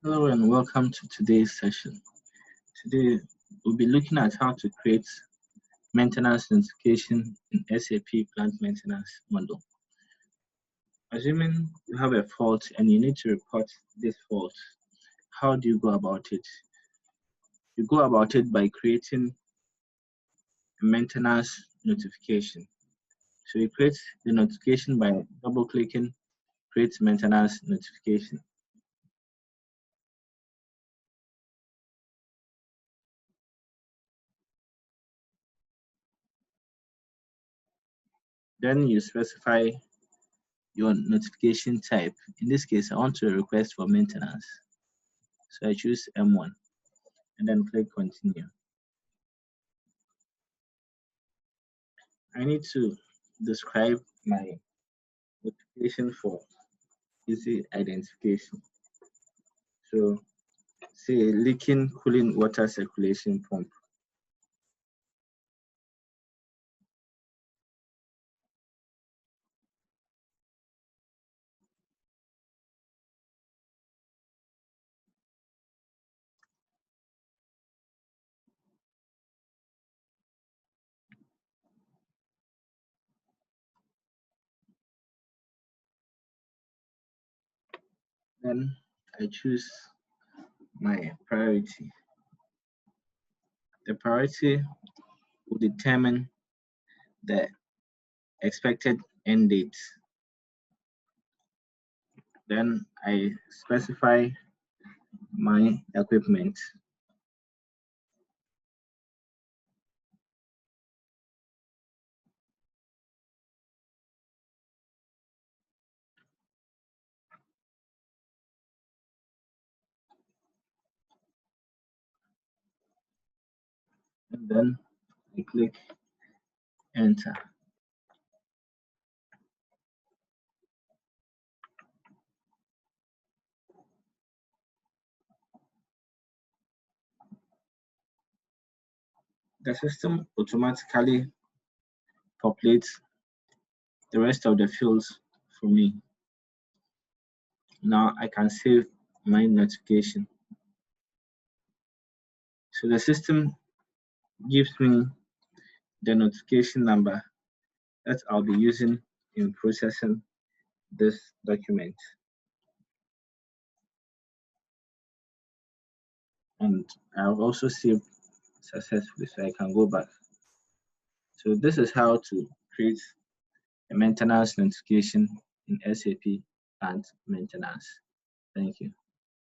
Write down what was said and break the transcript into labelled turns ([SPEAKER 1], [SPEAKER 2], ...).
[SPEAKER 1] Hello and welcome to today's session. Today we'll be looking at how to create maintenance notification in SAP Plant Maintenance Module. Assuming you have a fault and you need to report this fault, how do you go about it? You go about it by creating a maintenance notification. So you create the notification by double-clicking Create Maintenance Notification. Then you specify your notification type. In this case, I want to request for maintenance. So I choose M1 and then click continue. I need to describe my notification for easy identification. So say leaking cooling water circulation pump. Then I choose my priority. The priority will determine the expected end date. Then I specify my equipment. And then I click enter. The system automatically populates the rest of the fields for me. Now I can save my notification. So the system gives me the notification number that I'll be using in processing this document. And I've also saved successfully, so I can go back. So this is how to create a maintenance notification in SAP Plant Maintenance. Thank you.